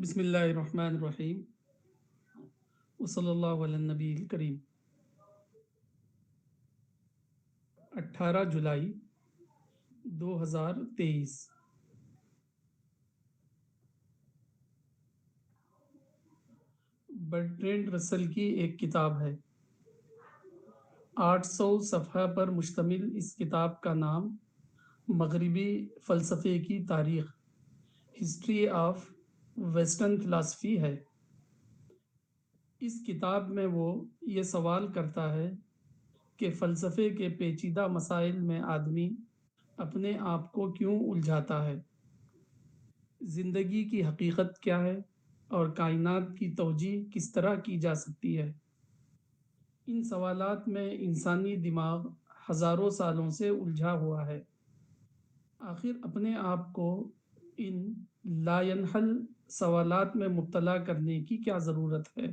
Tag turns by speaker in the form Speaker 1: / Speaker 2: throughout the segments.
Speaker 1: بسم اللہ الرحمن الرحیم وصلی اللہ علی النبی الکریم 18 جولائی 2023 برٹرینڈ رسل کی ایک کتاب ہے۔ 800 صفحہ پر مشتمل اس کتاب کا نام مغربی فلسفے کی تاریخ، ہسٹری آف ویسٹرن فلاسفی ہے۔ اس کتاب میں وہ یہ سوال کرتا ہے کہ فلسفے کے پیچیدہ مسائل میں آدمی اپنے آپ کو کیوں الجھاتا ہے، زندگی کی حقیقت کیا ہے اور کائنات کی توجیہ کس طرح کی جا سکتی ہے۔ ان سوالات میں انسانی دماغ ہزاروں سالوں سے الجھا ہوا ہے۔ آخر اپنے آپ کو ان لا ينحل سوالات میں مبتلا کرنے کی کیا ضرورت ہے؟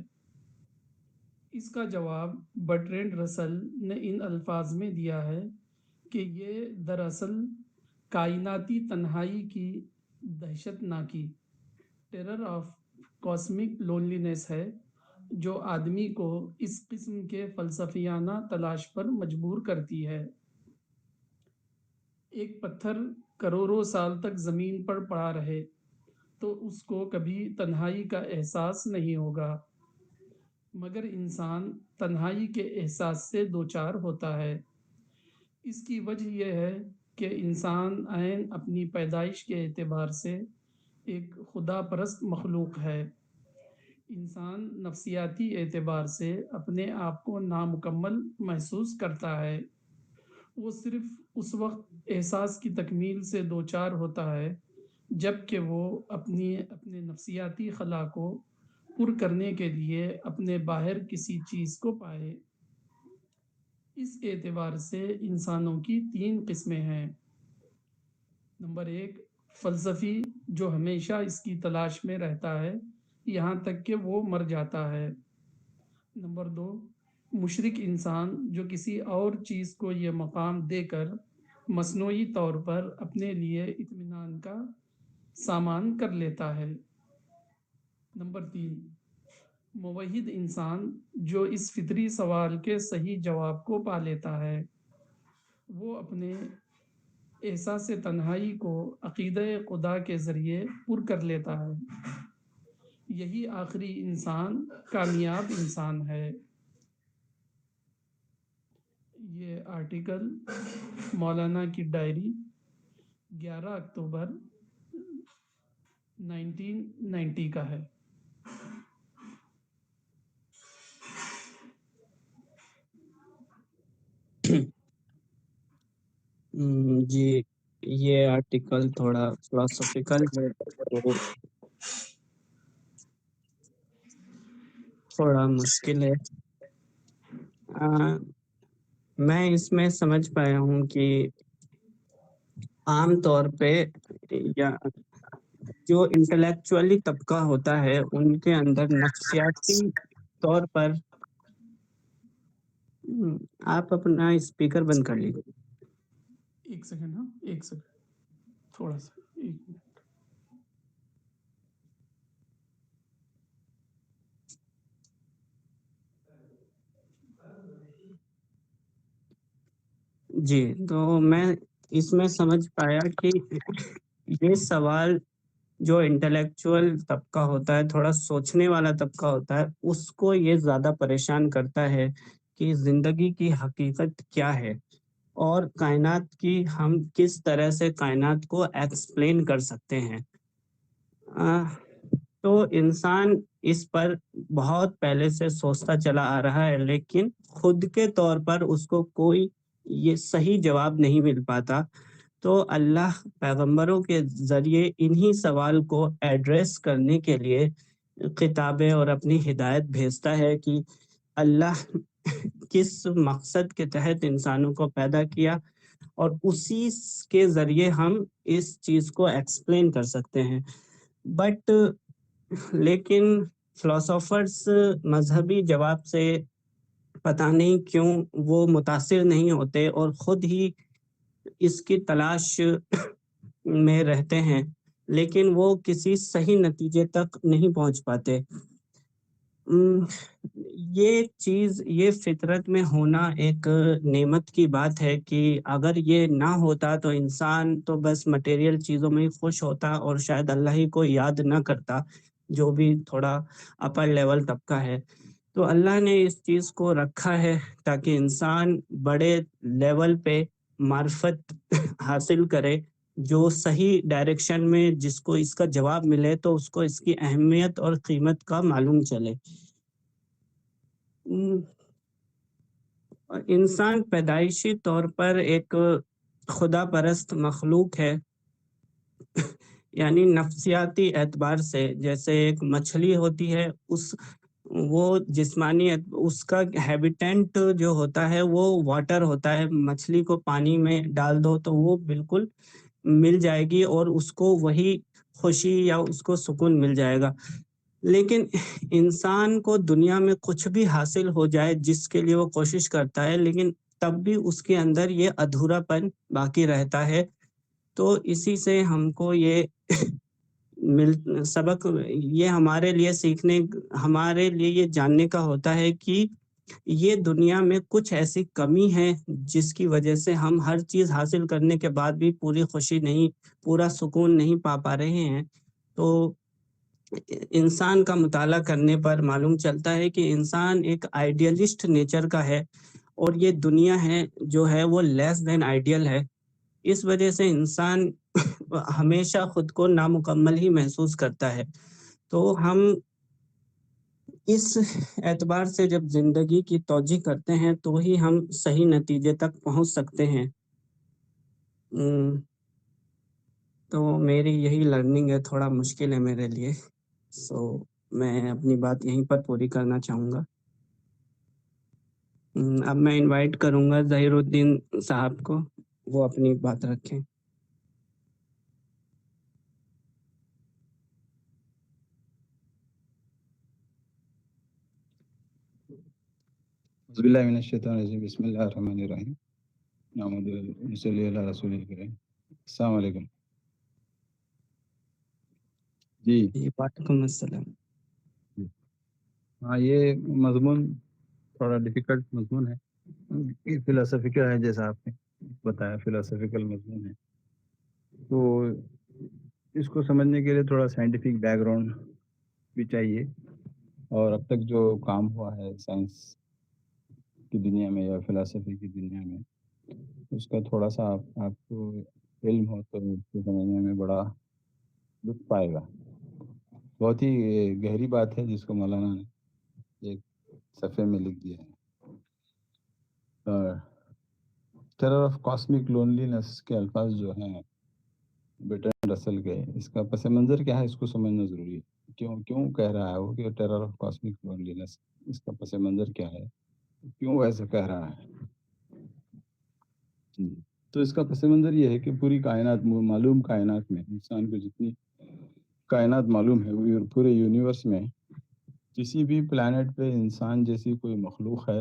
Speaker 1: اس کا جواب برٹرینڈ رسل نے ان الفاظ میں دیا ہے کہ یہ دراصل کائناتی تنہائی کی دہشت ناکی ٹیرر آف کاسمک لونلینس ہے، جو آدمی کو اس قسم کے فلسفیانہ تلاش پر مجبور کرتی ہے۔ ایک پتھر کروڑوں سال تک زمین پر پڑا رہے تو اس کو کبھی تنہائی کا احساس نہیں ہوگا، مگر انسان تنہائی کے احساس سے دوچار ہوتا ہے۔ اس کی وجہ یہ ہے کہ انسان عین اپنی پیدائش کے اعتبار سے ایک خدا پرست مخلوق ہے۔ انسان نفسیاتی اعتبار سے اپنے آپ کو نامکمل محسوس کرتا ہے۔ وہ صرف اس وقت احساس کی تکمیل سے دوچار ہوتا ہے جب کہ وہ اپنے نفسیاتی خلا کو پر کرنے کے لیے اپنے باہر کسی چیز کو پائے۔ اس اعتبار سے انسانوں کی 3 قسمیں ہیں۔ نمبر 1، فلسفی، جو ہمیشہ اس کی تلاش میں رہتا ہے یہاں تک کہ وہ مر جاتا ہے۔ نمبر 2، مشرک انسان، جو کسی اور چیز کو یہ مقام دے کر مصنوعی طور پر اپنے لیے اطمینان کا سامان کر لیتا ہے۔ نمبر 3، موحد انسان، جو اس فطری سوال کے صحیح جواب کو پا لیتا ہے۔ وہ اپنے احساس تنہائی کو عقیدہ خدا کے ذریعے پر کر لیتا ہے۔ یہی آخری انسان کامیاب انسان ہے۔ یہ آرٹیکل مولانا کی ڈائری 11 اکتوبر 1990 کا ہے۔
Speaker 2: جی، یہ آرٹیکل تھوڑا فلاسفیکل ہے تو تھوڑا مشکل ہے۔ میں اس میں سمجھ پایا ہوں کہ عام طور پہ یا جو انٹلیکچولی طبقہ ہوتا ہے ان کے اندر نفسیاتی طور پر آپ اپنا اسپیکر بند کر لیجیے۔
Speaker 1: ایک سیکنڈ تھوڑا سا 1 منٹ۔
Speaker 2: جی، تو میں اس میں سمجھ پایا کہ یہ سوال جو انٹلیکچوئل طبقہ ہوتا ہے، تھوڑا سوچنے والا طبقہ ہوتا ہے، اس کو یہ زیادہ پریشان کرتا ہے کہ زندگی کی حقیقت کیا ہے اور کائنات کی ہم کس طرح سے کائنات کو ایکسپلین کر سکتے ہیں۔ تو انسان اس پر بہت پہلے سے سوچتا چلا آ رہا ہے، لیکن خود کے طور پر اس کو کوئی یہ صحیح جواب نہیں مل پاتا۔ تو اللہ پیغمبروں کے ذریعے انہی سوال کو ایڈریس کرنے کے لیے کتابیں اور اپنی ہدایت بھیجتا ہے کہ اللہ کس مقصد کے تحت انسانوں کو پیدا کیا، اور اسی کے ذریعے ہم اس چیز کو ایکسپلین کر سکتے ہیں۔ بٹ لیکن فلاسفرز مذہبی جواب سے پتہ نہیں کیوں وہ متاثر نہیں ہوتے اور خود ہی اس کی تلاش میں رہتے ہیں۔ لیکن وہ کسی صحیح نتیجے تک نہیں پہنچ پاتے۔ ام، یہ چیز، یہ فطرت میں ہونا ایک نعمت کی بات ہے کہ اگر یہ نہ ہوتا تو انسان تو بس مٹیریل چیزوں میں ہی خوش ہوتا اور شاید اللہ ہی کو یاد نہ کرتا، جو بھی تھوڑا اپر لیول طبقہ ہے۔ تو اللہ نے اس چیز کو رکھا ہے تاکہ انسان بڑے لیول پہ معرفت حاصل کرے، جو صحیح ڈائریکشن میں جس کو اس کا جواب ملے تو اس کو اس کی اہمیت اور قیمت کا معلوم چلے۔ انسان پیدائشی طور پر ایک خدا پرست مخلوق ہے، یعنی نفسیاتی اعتبار سے جیسے ایک مچھلی ہوتی ہے، وہ جسمانی اس کا ہیبیٹینٹ جو ہوتا ہے وہ واٹر ہوتا ہے، مچھلی کو پانی میں ڈال دو تو وہ بالکل مل جائے گی اور اس کو وہی خوشی یا اس کو سکون مل جائے گا۔ لیکن انسان کو دنیا میں کچھ بھی حاصل ہو جائے جس کے لیے وہ کوشش کرتا ہے، لیکن تب بھی اس کے اندر یہ ادھورا پن باقی رہتا ہے۔ تو اسی سے ہم کو یہ سبق، یہ ہمارے لیے سیکھنے، ہمارے لیے یہ جاننے کا ہوتا ہے کہ یہ دنیا میں کچھ ایسی کمی ہے جس کی وجہ سے ہم ہر چیز حاصل کرنے کے بعد بھی پوری خوشی نہیں، پورا سکون نہیں پا رہے ہیں۔ تو انسان کا مطالعہ کرنے پر معلوم چلتا ہے کہ انسان ایک آئیڈیلسٹ نیچر کا ہے اور یہ دنیا ہے جو ہے وہ لیس دین آئیڈیل ہے۔ اس وجہ سے انسان ہمیشہ خود کو نامکمل ہی محسوس کرتا ہے۔ تو ہم اس اعتبار سے جب زندگی کی توجہ کرتے ہیں تو ہی ہم صحیح نتیجے تک پہنچ سکتے ہیں۔ تو میری یہی لرننگ ہے، تھوڑا مشکل ہے میرے لیے، میں اپنی بات یہیں پر پوری کرنا چاہوں گا۔ اب میں انوائٹ کروں گا ظہیر الدین صاحب کو، وہ اپنی بات رکھیں۔
Speaker 3: بسم اللہ من الشیطان الرجیم، بسم اللہ الرحمن الرحیم، نحمدہ صلی اللہ رسول الکریم۔ السلام علیکم جی۔
Speaker 2: وعلیکم السلام۔
Speaker 3: ہاں، یہ مضمون تھوڑا ڈیفیکلٹ مضمون ہے، فلاسفیکل ہے، جیسا آپ نے بتایا فلاسفیکل مضمون ہے، تو اس کو سمجھنے کے لیے تھوڑا سائنٹیفک بیک گراؤنڈ بھی چاہیے، اور اب تک جو کام ہوا ہے سائنس کی دنیا میں یا فلاسفی کی دنیا میں، اس کا تھوڑا سا آپ کو علم ہو تو اس کو سمجھنے میں بڑا لطف آئے گا۔ بہت ہی گہری بات ہے جس کو مولانا نے ایک صفحے میں لکھ دیا ہے۔ ٹیرر آف کاسمک لونلینس کے الفاظ جو ہیں برٹرینڈ رسل کے، اس کا پس منظر کیا ہے اس کو سمجھنا ضروری ہے۔ کیوں کہہ رہا ہے وہ کہ ٹیرر آف کاسمک لونلینس، اس کا پس منظر کیا ہے، کیوں ایسا کہہ رہا ہے؟ تو اس کا پس منظر یہ ہے کہ پوری کائنات، معلوم کائنات میں، انسان کو جتنی کائنات معلوم ہے، پورے یونیورس میں کسی بھی پلانٹ پہ انسان جیسی کوئی مخلوق ہے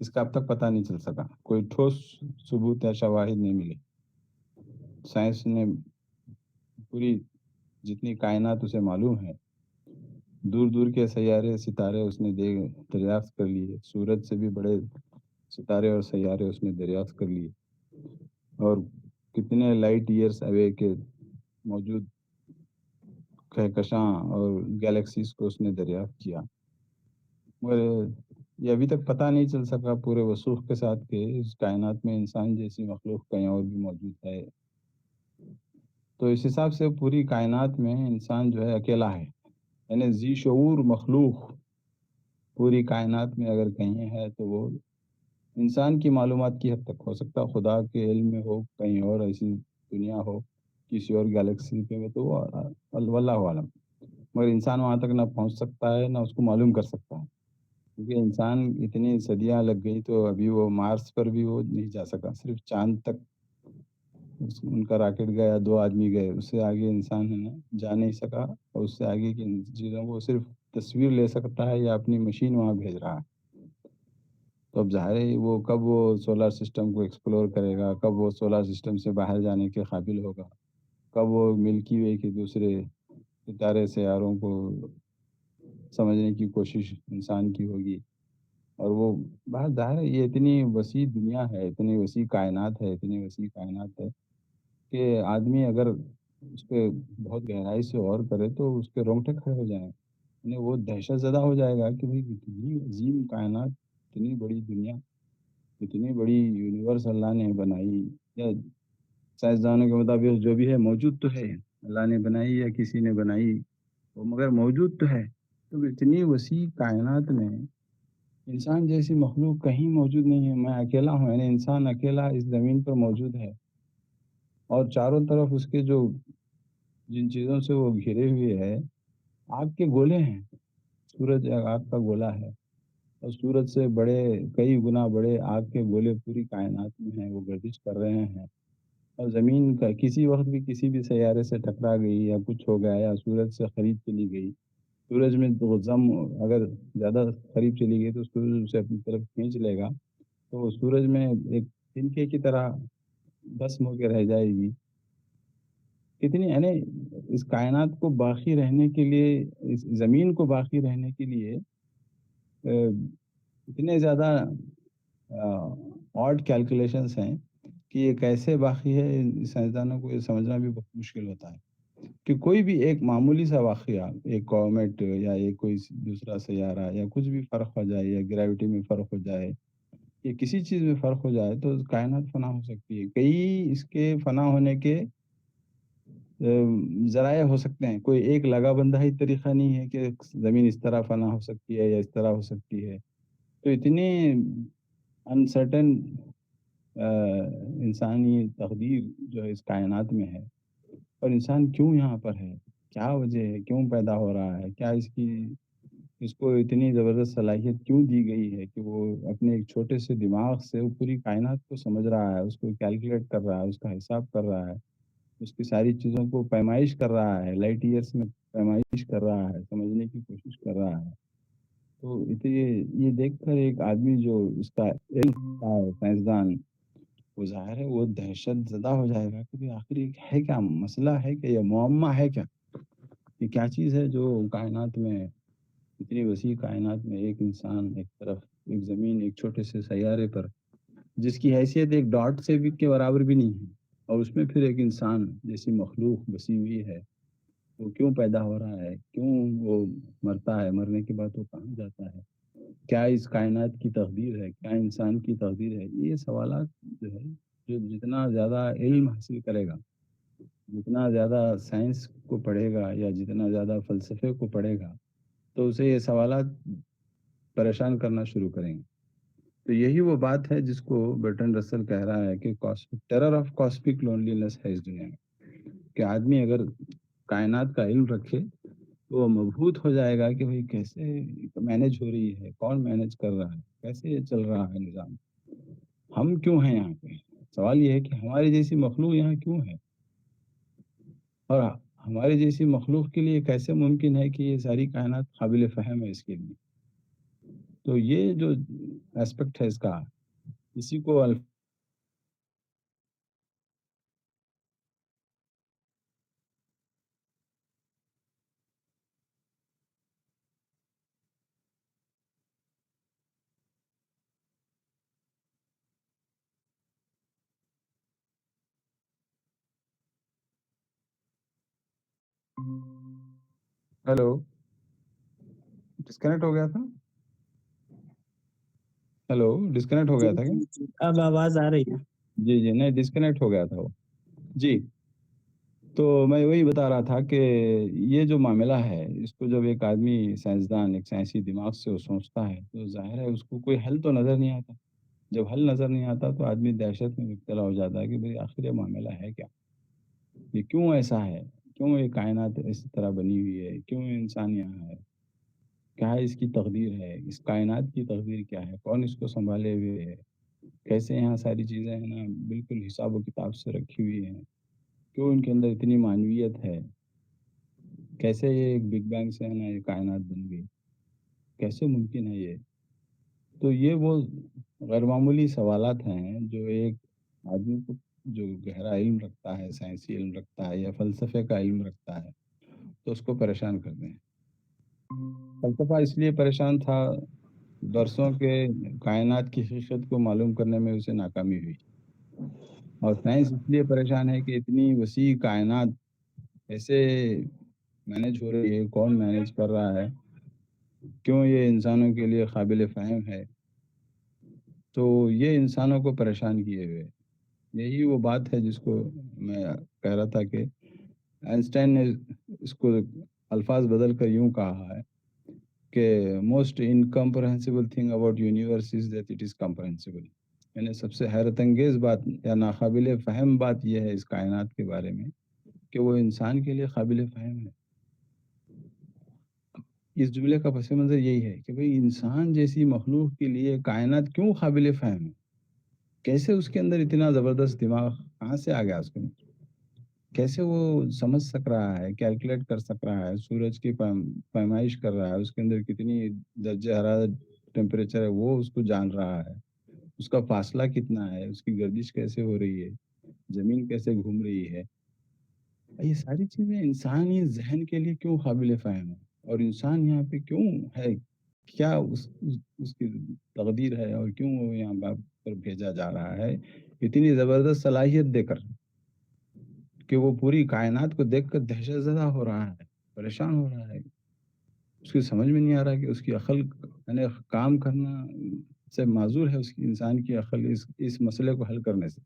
Speaker 3: اس کا اب تک پتہ نہیں چل سکا، کوئی ٹھوس ثبوت یا شواہد نہیں ملے۔ سائنس نے پوری جتنی کائنات اسے معلوم ہے، دور دور کے سیارے ستارے اس نے دریافت کر لیے، سورج سے بھی بڑے ستارے اور سیارے اس نے دریافت کر لیے، اور کتنے لائٹ ایئرس اوے کے موجود کہکشاں اور گیلیکسیز کو اس نے دریافت کیا، مگر یہ ابھی تک پتہ نہیں چل سکا پورے وثوق کے ساتھ کہ اس کائنات میں انسان جیسی مخلوق کہیں اور بھی موجود ہے۔ تو اس حساب سے پوری کائنات میں انسان جو ہے اکیلا ہے، یعنی ذی شعور مخلوق پوری کائنات میں اگر کہیں ہے تو وہ انسان کی معلومات کی حد تک ہو سکتا، خدا کے علم میں ہو، کہیں اور ایسی دنیا ہو کسی اور گیلیکسی پہ، تو وہ واللہ عالم، مگر انسان وہاں تک نہ پہنچ سکتا ہے نہ اس کو معلوم کر سکتا ہے، کیونکہ انسان اتنی صدیاں لگ گئی تو ابھی وہ مارس پر بھی وہ نہیں جا سکا، صرف چاند تک ان کا راکٹ گیا، 2 آدمی گئے، اس سے آگے انسان ہے نا جا نہیں سکا، اور اس سے آگے کی چیزوں کو صرف تصویر لے سکتا ہے یا اپنی مشین وہاں بھیج رہا ہے۔ تو اب ظاہر ہے وہ کب وہ سولار سسٹم کو ایکسپلور کرے گا، کب وہ سولار سسٹم سے باہر جانے کے قابل ہوگا، کب وہ ملکی وے کے دوسرے ستارے سیاروں کو سمجھنے کی کوشش انسان کی ہوگی. اور وہ بات ظاہر ہے، یہ اتنی وسیع دنیا ہے، اتنی وسیع کائنات ہے، اتنی وسیع کائنات ہے کہ آدمی اگر اس پہ بہت گہرائی سے غور کرے تو اس کے رونگٹے کھڑے ہو جائیں. یعنی وہ دہشت زدہ ہو جائے گا کہ بھئی اتنی عظیم کائنات، اتنی بڑی دنیا، اتنی بڑی یونیورس اللہ نے بنائی، یا سائنسدانوں کے مطابق جو بھی ہے موجود تو ہے، اللہ نے بنائی یا کسی نے بنائی، وہ مگر موجود تو ہے. تو اتنی وسیع کائنات میں انسان جیسی مخلوق کہیں موجود نہیں ہے. میں اکیلا ہوں، یعنی انسان اکیلا اس زمین پر موجود ہے، اور چاروں طرف اس کے جو جن چیزوں سے وہ گھرے ہوئے ہے، آگ کے گولے ہیں. سورج ایک آگ کا گولا ہے، اور سورج سے بڑے، کئی گنا بڑے آگ کے گولے پوری کائنات میں ہیں، وہ گردش کر رہے ہیں. اور زمین کا کسی وقت بھی کسی بھی سیارے سے ٹکرا گئی یا کچھ ہو گیا یا سورج سے قریب چلی گئی، سورج میں تو زم اگر زیادہ قریب چلی گئی تو سورج اسے اپنی طرف کھینچ لے گا، تو وہ سورج میں ایک تنکے کی طرح بسم ہو کے رہ جائے گی. کتنی، یعنی اس کائنات کو باقی رہنے کے لیے، اس زمین کو باقی رہنے کے لیے اتنے زیادہ آڈ کیلکولیشنس ہیں کہ یہ کیسے باقی ہے، سائنسدانوں کو یہ سمجھنا بھی بہت مشکل ہوتا ہے. کہ کوئی بھی ایک معمولی سا واقعہ، ایک کومیٹ یا ایک کوئی دوسرا سیارہ یا کچھ بھی فرق ہو جائے، یا گریوٹی میں فرق ہو جائے، یا کسی چیز میں فرق ہو جائے تو کائنات فنا ہو سکتی ہے. کئی اس کے فنا ہونے کے ذرائع ہو سکتے ہیں. کوئی ایک لگا بندہ ہی طریقہ نہیں ہے کہ زمین اس طرح فنا ہو سکتی ہے یا اس طرح ہو سکتی ہے. تو اتنی انسرٹن انسانی تقدیر جو ہے اس کائنات میں ہے، اور انسان کیوں یہاں پر ہے، کیا وجہ ہے، کیوں پیدا ہو رہا ہے، کیا اس کو اتنی زبردست صلاحیت کیوں دی گئی ہے کہ وہ اپنے ایک چھوٹے سے دماغ سے وہ پوری کائنات کو سمجھ رہا ہے، اس کو کیلکولیٹ کر رہا ہے، اس کا حساب کر رہا ہے، اس کی ساری چیزوں کو پیمائش کر رہا ہے، لائٹ ایئرس میں پیمائش کر رہا ہے، سمجھنے کی کوشش کر رہا ہے. تو یہ دیکھ کر ایک آدمی جو اس کا علم کا ہے، سائنسدان، وہ ظاہر ہے وہ دہشت زدہ ہو جائے گا کہ آخر یہ ہے کیا مسئلہ، ہے کہ یہ معمہ ہے کیا، یہ کیا چیز ہے جو کائنات میں، اتنی وسیع کائنات میں ایک انسان ایک طرف، ایک زمین ایک چھوٹے سے سیارے پر جس کی حیثیت ایک ڈاٹ سے بھی کے برابر بھی نہیں ہے، اور اس میں پھر ایک انسان جیسی مخلوق بسی ہوئی ہے، وہ کیوں پیدا ہو رہا ہے، کیوں وہ مرتا ہے، مرنے کے بعد وہ کہاں جاتا ہے، کیا اس کائنات کی تقدیر ہے، کیا انسان کی تقدیر ہے. یہ سوالات جو ہے، جو جتنا زیادہ علم حاصل کرے گا، جتنا زیادہ سائنس کو پڑھے گا یا جتنا زیادہ فلسفے کو پڑھے گا، تو اسے یہ سوالات پریشان کرنا شروع کریں گے. تو یہی وہ بات ہے جس کو برٹن رسل کہہ رہا ہے کہ ٹیرر آف کاسمک لونلینس ہے اس دنیا میں، کہ آدمی اگر کائنات کا علم رکھے تو وہ مبہوت ہو جائے گا کہ بھئی کیسے مینج ہو رہی ہے، کون مینج کر رہا ہے، کیسے یہ چل رہا ہے نظام، ہم کیوں ہیں یہاں پہ. سوال یہ ہے کہ ہماری جیسی مخلوق یہاں کیوں ہے، اور ہماری جیسی مخلوق کے لیے کیسے ممکن ہے کہ یہ ساری کائنات قابل فہم ہے اس کے لیے. تو یہ جو اسپیکٹ ہے اس کا، اسی کو ہیلو، ڈسکنیکٹ ہو گیا تھا، ہیلو ڈسکنیکٹ ہو
Speaker 2: جی
Speaker 3: گیا تھا
Speaker 2: جی
Speaker 3: کیا؟
Speaker 2: جی، اب آواز آ رہی ہے.
Speaker 3: جی جی، نہیں ڈسکنیکٹ ہو گیا تھا وہ. جی، تو میں وہی بتا رہا تھا کہ یہ جو معاملہ ہے، اس کو جب ایک آدمی سائنسدان ایک سائنسی دماغ سے وہ سوچتا ہے تو ظاہر ہے اس کو کوئی حل تو نظر نہیں آتا. جب حل نظر نہیں آتا تو آدمی دہشت میں مبتلا ہو جاتا ہے کہ بھئی آخر یہ معاملہ ہے کیا، یہ کیوں ایسا ہے، کیوں یہ کائنات اس طرح بنی ہوئی ہے، کیوں انسان یہاں ہے، کیا اس کی تقدیر ہے، اس کائنات کی تقدیر کیا ہے، کون اس کو سنبھالے ہوئے ہے، کیسے یہاں ساری چیزیں ہیں نا بالکل حساب و کتاب سے رکھی ہوئی ہیں، کیوں ان کے اندر اتنی معنویت ہے، کیسے یہ ایک بگ بینگ سے ہے نا یہ کائنات بن گئی، کیسے ممکن ہے یہ. تو یہ وہ غیر معمولی سوالات ہیں جو ایک آدمی کو جو گہرا علم رکھتا ہے، سائنسی علم رکھتا ہے یا فلسفے کا علم رکھتا ہے، تو اس کو پریشان کرتے ہیں۔ فلسفہ اس لیے پریشان تھا، برسوں کے کائنات کی حقیقت کو معلوم کرنے میں اسے ناکامی ہوئی، اور سائنس اس لیے پریشان ہے کہ اتنی وسیع کائنات ایسے مینج ہو رہی ہے، کون مینج کر رہا ہے، کیوں یہ انسانوں کے لیے قابل فہم ہے، تو یہ انسانوں کو پریشان کیے ہوئے۔ یہی وہ بات ہے جس کو میں کہہ رہا تھا کہ آئنسٹائن نے اس کو الفاظ بدل کر یوں کہا ہے کہ most incomprehensible thing about universe is that it is comprehensible, یعنی سب سے حیرت انگیز بات یا ناقابل فہم بات یہ ہے اس کائنات کے بارے میں کہ وہ انسان کے لیے قابل فہم ہے۔ اس جملے کا پس منظر یہی ہے کہ بھئی انسان جیسی مخلوق کے لیے کائنات کیوں قابل فہم ہے، کیسے اس کے اندر اتنا زبردست دماغ کہاں سے آ گیا اس کے اندر، کیسے وہ سمجھ سک رہا ہے، کیلکولیٹ کر سک رہا ہے، سورج کی پیمائش کر رہا ہے، اس کے اندر کتنی درجہ حرارت ٹیمپریچر ہے وہ اس کو جان رہا ہے، اس کا فاصلہ کتنا ہے، اس کی گردش کیسے ہو رہی ہے، زمین کیسے گھوم رہی ہے، یہ ساری چیزیں انسانی ذہن کے لیے کیوں قابل فہم ہے، اور انسان یہاں پہ کیوں ہے، کیا اس کی تقدیر ہے، اور کیوں وہ یہاں پر بھیجا جا رہا ہے اتنی زبردست صلاحیت دے کر کہ وہ پوری کائنات کو دیکھ کر دہشت زدہ ہو رہا ہے، پریشان ہو رہا ہے، اس کی سمجھ میں نہیں آ رہا کہ اس کی عقل یعنی کام کرنا سے معذور ہے، اس کی انسان کی عقل اس مسئلے کو حل کرنے سے۔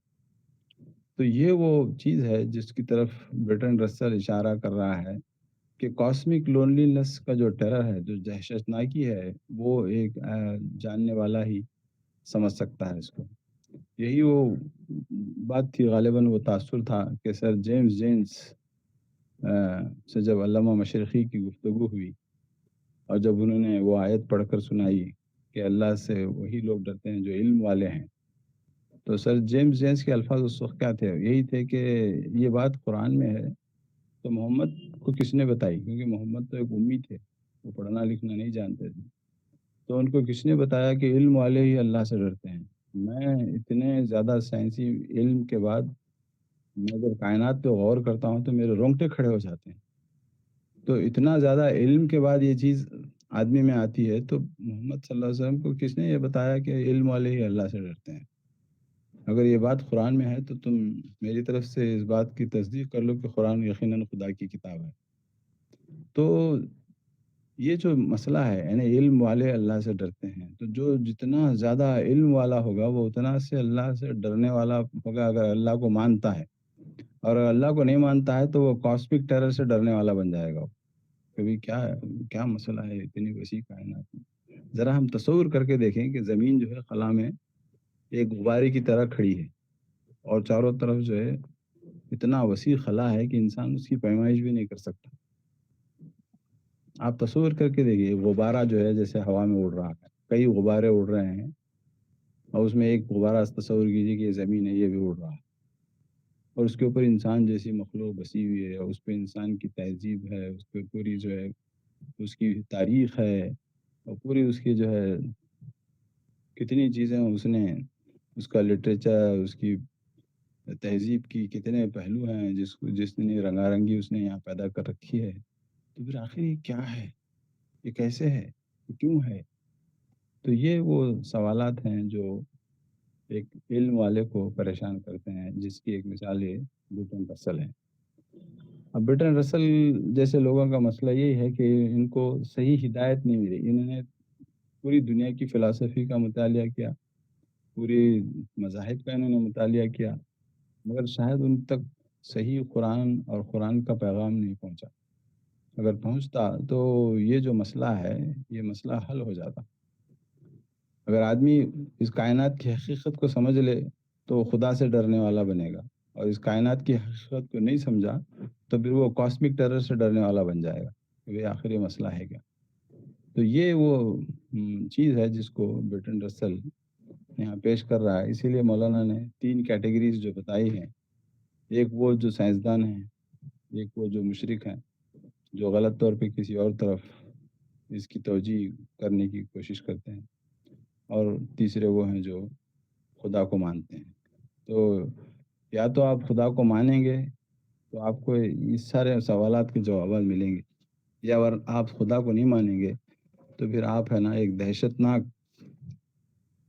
Speaker 3: تو یہ وہ چیز ہے جس کی طرف برٹن رسل اشارہ کر رہا ہے کہ کاسمک لونلینس کا جو ٹیرر ہے، جو دہشتناکی ہے، وہ ایک جاننے والا ہی سمجھ سکتا ہے اس کو۔ یہی وہ بات تھی، غالباً وہ تاثر تھا کہ سر جیمز جینس سے جب علامہ مشرقی کی گفتگو ہوئی اور جب انہوں نے وہ آیت پڑھ کر سنائی کہ اللہ سے وہی لوگ ڈرتے ہیں جو علم والے ہیں، تو سر جیمز جینس کے الفاظ اس وقت کیا تھے؟ یہی تھے کہ یہ بات قرآن میں ہے تو محمد کو کس نے بتائی؟ کیونکہ محمد تو ایک امی تھے، وہ پڑھنا لکھنا نہیں جانتے تھے، تو ان کو کس نے بتایا کہ علم والے ہی اللہ سے ڈرتے ہیں؟ میں اتنے زیادہ سائنسی علم کے بعد میں جب کائنات پہ غور کرتا ہوں تو میرے رونگٹے کھڑے ہو جاتے ہیں۔ تو اتنا زیادہ علم کے بعد یہ چیز آدمی میں آتی ہے، تو محمد صلی اللہ علیہ وسلم کو کس نے یہ بتایا کہ علم والے ہی اللہ سے ڈرتے ہیں؟ اگر یہ بات قرآن میں ہے تو تم میری طرف سے اس بات کی تصدیق کر لو کہ قرآن یقیناً خدا کی کتاب ہے۔ تو یہ جو مسئلہ ہے یعنی علم والے اللہ سے ڈرتے ہیں، تو جو جتنا زیادہ علم والا ہوگا وہ اتنا سے اللہ سے ڈرنے والا ہوگا اگر اللہ کو مانتا ہے، اور اگر اللہ کو نہیں مانتا ہے تو وہ کاسمک ٹیرر سے ڈرنے والا بن جائے گا۔ کبھی کیا کیا مسئلہ ہے اتنی وسیع کائنات میں؟ ذرا ہم تصور کر کے دیکھیں کہ زمین جو ہے خلا میں ایک غبارے کی طرح کھڑی ہے، اور چاروں طرف جو ہے اتنا وسیع خلا ہے کہ انسان اس کی پیمائش بھی نہیں کر سکتا۔ آپ تصور کر کے دیکھیے، غبارہ جو ہے جیسے ہوا میں اڑ رہا ہے، کئی غبارے اڑ رہے ہیں، اور اس میں ایک غبارہ تصور کیجیے کہ یہ زمین ہے، یہ بھی اڑ رہا ہے، اور اس کے اوپر انسان جیسی مخلوق بسی ہوئی ہے، اور اس پہ انسان کی تہذیب ہے، اس پہ پوری جو ہے اس کی تاریخ ہے، اور پوری اس کی جو ہے کتنی چیزیں اس نے، اس کا لٹریچر، اس کی تہذیب کی کتنے پہلو ہیں جس نے رنگا رنگی اس نے یہاں پیدا کر رکھی ہے، تو پھر آخر یہ کیا ہے، یہ کیسے ہے، یہ کیوں ہے؟ تو یہ وہ سوالات ہیں جو ایک علم والے کو پریشان کرتے ہیں، جس کی ایک مثال یہ برٹن رسل ہے۔ اب برٹن رسل جیسے لوگوں کا مسئلہ یہی ہے کہ ان کو صحیح ہدایت نہیں ملی، انہوں نے پوری دنیا کی فلسفی کا مطالعہ کیا، پوری مذاہب کا انہوں نے مطالعہ کیا، مگر شاید ان تک صحیح قرآن اور قرآن کا پیغام نہیں پہنچا۔ اگر پہنچتا تو یہ جو مسئلہ ہے یہ مسئلہ حل ہو جاتا۔ اگر آدمی اس کائنات کی حقیقت کو سمجھ لے تو وہ خدا سے ڈرنے والا بنے گا، اور اس کائنات کی حقیقت کو نہیں سمجھا تو پھر وہ کاسمک ٹیرر سے ڈرنے والا بن جائے گا کہ یہ آخری مسئلہ ہے کیا۔ تو یہ وہ چیز ہے جس کو برٹن رسل یہاں پیش کر رہا ہے۔ اسی لیے مولانا نے 3 کیٹیگریز جو بتائی ہیں، ایک وہ جو سائنسدان ہیں، ایک وہ جو مشرک ہیں جو غلط طور پہ کسی اور طرف اس کی توجہ کرنے کی کوشش کرتے ہیں، اور تیسرے وہ ہیں جو خدا کو مانتے ہیں۔ تو یا تو آپ خدا کو مانیں گے تو آپ کو اس سارے سوالات کے جوابات ملیں گے، یا اگر آپ خدا کو نہیں مانیں گے تو پھر آپ ہے نا ایک دہشتناک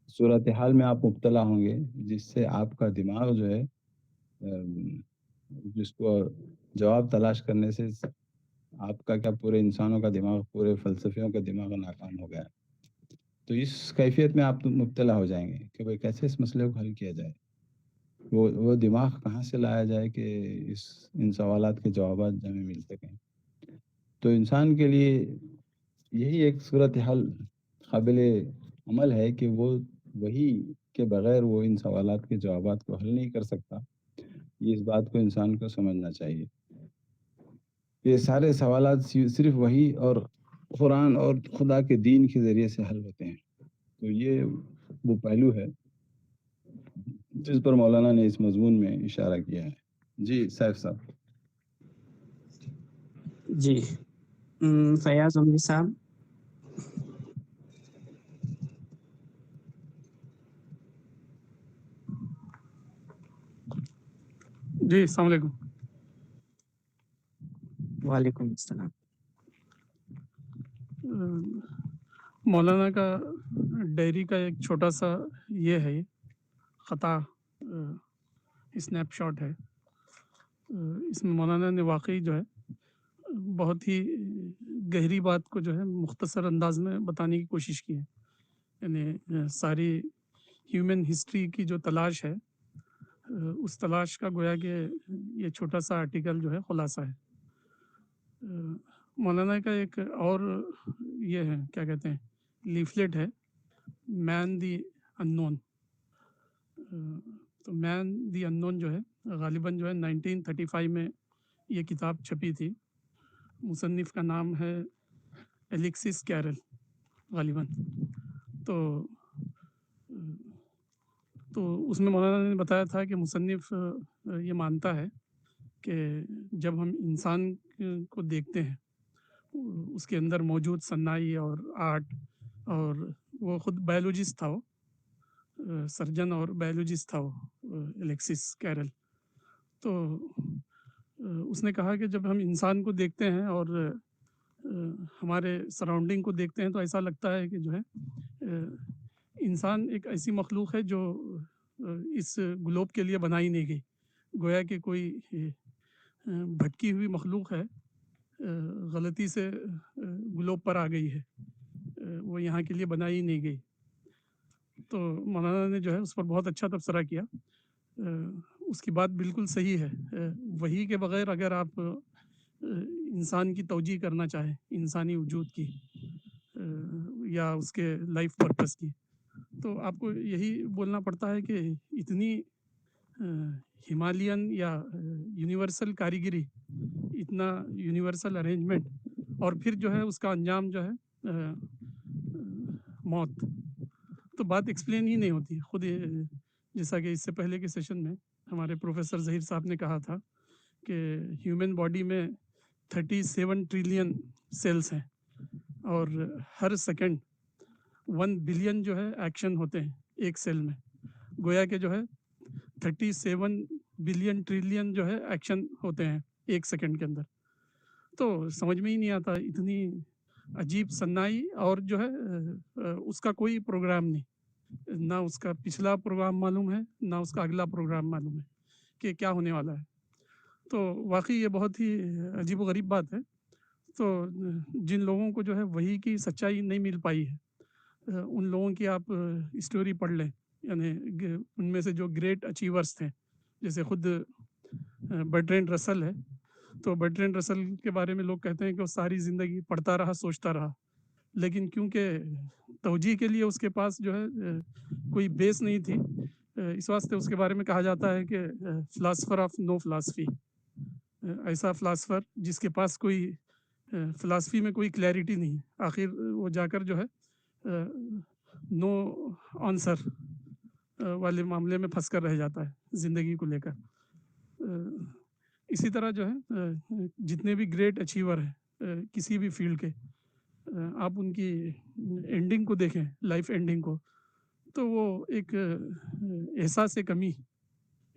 Speaker 3: صورتحال میں آپ مبتلا ہوں گے، جس سے آپ کا دماغ جو ہے جس کو جواب تلاش کرنے سے آپ کا کیا پورے انسانوں کا دماغ، پورے فلسفیوں کا دماغ ناکام ہو گیا ہے۔ تو اس کیفیت میں آپ مبتلا ہو جائیں گے کہ بھئی کیسے اس مسئلے کو حل کیا جائے، وہ دماغ کہاں سے لایا جائے کہ ان سوالات کے جوابات ہمیں مل سکیں۔ تو انسان کے لیے یہی ایک صورتحال قابل عمل ہے کہ وہ وہی کے بغیر وہ ان سوالات کے جوابات کو حل نہیں کر سکتا۔ یہ اس بات کو انسان کو سمجھنا چاہیے۔ یہ سارے سوالات صرف وحی اور قرآن اور خدا کے دین کے ذریعے سے حل ہوتے ہیں۔ تو یہ وہ پہلو ہے جس پر مولانا نے اس مضمون میں اشارہ کیا ہے۔ جی سیف صاحب۔
Speaker 2: جی فیاض عمری صاحب۔
Speaker 1: جی السلام علیکم۔
Speaker 2: وعلیکم السلام۔
Speaker 1: مولانا کا ڈائری کا ایک چھوٹا سا یہ ہے خطا اسنیپ شاٹ ہے۔ اس میں مولانا نے واقعی جو ہے بہت ہی گہری بات کو جو ہے مختصر انداز میں بتانے کی کوشش کی ہے، یعنی ساری ہیومن ہسٹری کی جو تلاش ہے اس تلاش کا گویا کہ یہ چھوٹا سا آرٹیکل جو ہے خلاصہ ہے۔ مولانا کا ایک اور یہ ہے کیا کہتے ہیں لیفلیٹ ہے، مین دی ان نون۔ تو مین دی ان نون جو ہے غالباً جو ہے 1935 میں یہ کتاب چھپی تھی۔ مصنف کا نام ہے الیکسس کیرل غالباً۔ تو اس میں مولانا نے بتایا تھا کہ مصنف یہ مانتا ہے کہ جب ہم انسان کو دیکھتے ہیں اس کے اندر موجود صناعی اور آرٹ، اور وہ خود بایولوجسٹ تھا، وہ سرجن اور بایولوجسٹ تھا وہ الیکسس کیرل۔ تو اس نے کہا کہ جب ہم انسان کو دیکھتے ہیں اور ہمارے سراؤنڈنگ کو دیکھتے ہیں تو ایسا لگتا ہے کہ جو ہے انسان ایک ایسی مخلوق ہے جو اس گلوب کے لیے بنائی نہیں گئی، گویا کہ کوئی بھٹکی ہوئی مخلوق ہے، غلطی سے گلوب پر آ گئی ہے، وہ یہاں کے لیے بنائی نہیں گئی۔ تو مولانا نے جو ہے اس پر بہت اچھا تبصرہ کیا۔ اس کی بات بالکل صحیح ہے، وحی کے بغیر اگر آپ انسان کی توجیہ کرنا چاہیں، انسانی وجود کی یا اس کے لائف پرپس کی، تو آپ کو یہی بولنا پڑتا ہے کہ اتنی ہمالین یا یونیورسل کاریگری، اتنا یونیورسل ارینجمنٹ، اور پھر جو ہے اس کا انجام جو ہے موت، تو بات ایکسپلین ہی نہیں ہوتی خود۔ جیسا کہ اس سے پہلے کے سیشن میں ہمارے پروفیسر ظہیر صاحب نے کہا تھا کہ ہیومن باڈی میں 37 ٹریلین سیلز ہیں، اور ہر سیکنڈ 1 بلین جو ہے ایکشن ہوتے ہیں ایک سیل میں، گویا کہ جو ہے 37 بلین ٹریلین جو ہے ایکشن ہوتے ہیں ایک سیکنڈ کے اندر۔ تو سمجھ میں ہی نہیں آتا، اتنی عجیب صناعی، اور جو ہے اس کا کوئی پروگرام نہیں، نہ اس کا پچھلا پروگرام معلوم ہے نہ اس کا اگلا پروگرام معلوم ہے کہ کیا ہونے والا ہے۔ تو واقعی یہ بہت ہی عجیب و غریب بات ہے۔ تو جن لوگوں کو جو ہے وحی کی سچائی نہیں مل پائی ہے، ان لوگوں کی آپ اسٹوری پڑھ لیں، یعنی ان میں سے جو گریٹ اچیورس تھے، جیسے خود برٹرینڈ رسل ہے۔ تو برٹرینڈ رسل کے بارے میں لوگ کہتے ہیں کہ وہ ساری زندگی پڑھتا رہا، سوچتا رہا، لیکن کیونکہ توجیہ کے لیے اس کے پاس جو ہے کوئی بیس نہیں تھی، اس واسطے اس کے بارے میں کہا جاتا ہے کہ فلاسفر آف نو فلاسفی، ایسا فلاسفر جس کے پاس کوئی فلاسفی میں کوئی کلیئرٹی نہیں، آخر وہ جا کر جو ہے نو آنسر والے معاملے میں پھنس کر رہ جاتا ہے زندگی کو لے کر۔ اسی طرح جو ہے جتنے بھی گریٹ اچیور ہیں کسی بھی فیلڈ کے، آپ ان کی اینڈنگ کو دیکھیں، لائف اینڈنگ کو، تو وہ ایک احساس کمی،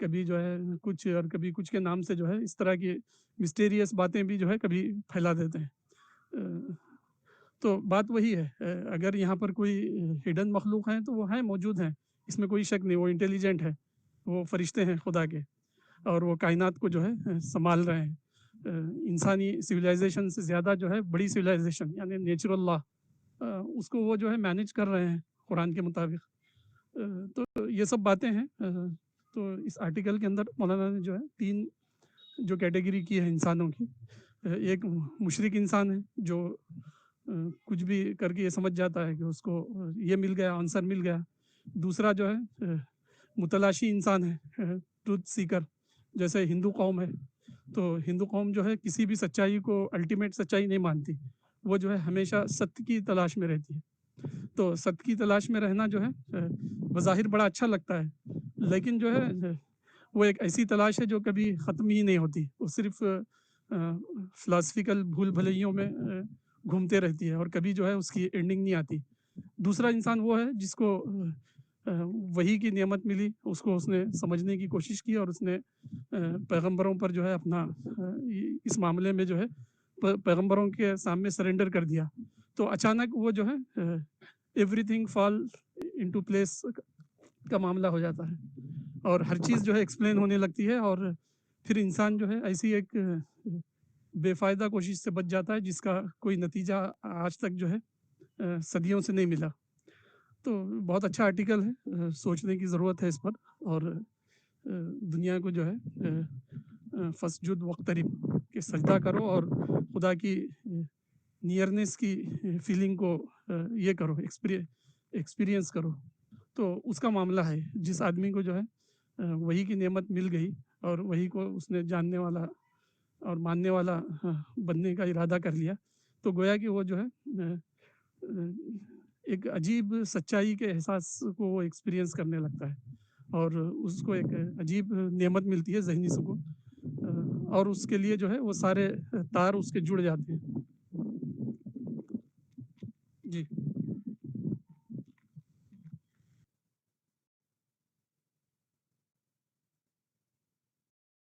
Speaker 1: کبھی جو ہے کچھ اور کبھی کچھ کے نام سے جو ہے اس طرح کی مسٹیریس باتیں بھی جو ہے کبھی پھیلا دیتے ہیں۔ تو بات وہی ہے، اگر یہاں پر کوئی ہڈن مخلوق ہیں تو وہ ہیں، موجود ہیں، اس میں کوئی شک نہیں، وہ انٹیلیجنٹ ہے، وہ فرشتے ہیں خدا کے، اور وہ کائنات کو جو ہے سنبھال رہے ہیں۔ انسانی سویلائزیشن سے زیادہ جو ہے بڑی سویلائزیشن یعنی نیچرل لا، اس کو وہ جو ہے مینیج کر رہے ہیں قرآن کے مطابق۔ تو یہ سب باتیں ہیں۔ تو اس آرٹیکل کے اندر مولانا نے جو ہے 3 جو کیٹیگری کی ہے انسانوں کی، ایک مشرک انسان ہے جو کچھ بھی کر کے یہ سمجھ جاتا ہے کہ اس کو یہ مل گیا، آنسر مل گیا۔ دوسرا جو ہے متلاشی انسان ہے، ٹروتھ سیکر، جیسے ہندو قوم ہے، تو ہندو قوم جو ہے کسی بھی سچائی کو الٹیمیٹ سچائی نہیں مانتی، وہ جو ہے ہمیشہ ستیہ کی تلاش میں رہتی ہے۔ تو ستیہ کی تلاش میں رہنا جو ہے بظاہر بڑا اچھا لگتا ہے، لیکن جو ہے وہ ایک ایسی تلاش ہے جو کبھی ختم ہی نہیں ہوتی، وہ صرف فلاسفیکل بھول بھلیوں میں گھومتے رہتی ہے اور کبھی جو ہے اس کی اینڈنگ نہیں آتی۔ دوسرا انسان وہ ہے جس کو وحی کی نعمت ملی، اس کو اس نے سمجھنے کی کوشش کی اور اس نے پیغمبروں پر جو ہے اپنا اس معاملے میں جو ہے پیغمبروں کے سامنے سرنڈر کر دیا، تو اچانک وہ جو ہے every thing fall into place کا معاملہ ہو جاتا ہے اور ہر چیز جو ہے ایکسپلین ہونے لگتی ہے، اور پھر انسان جو ہے ایسی ایک بے فائدہ کوشش سے بچ جاتا ہے جس کا کوئی نتیجہ آج تک جو ہے صدیوں سے نہیں ملا۔ تو بہت اچھا آرٹیکل ہے، سوچنے کی ضرورت ہے اس پر، اور دنیا کو جو ہے فسجد وقترب کہ سجدہ کرو اور خدا کی نیئرنیس کی فیلنگ کو یہ کرو، ایکسپیرینس کرو۔ تو اس کا معاملہ ہے، جس آدمی کو جو ہے وہی کی نعمت مل گئی اور وہی کو اس نے جاننے والا اور ماننے والا بننے کا ارادہ کر لیا، تو گویا کہ وہ جو ہے ایک عجیب سچائی کے احساس کو وہ ایکسپیرینس کرنے لگتا ہے اور اس کو ایک عجیب نعمت ملتی ہے، ذہنی سکون، اور اس کے لیے جو ہے وہ سارے تار اس کے جڑ جاتے ہیں۔ جی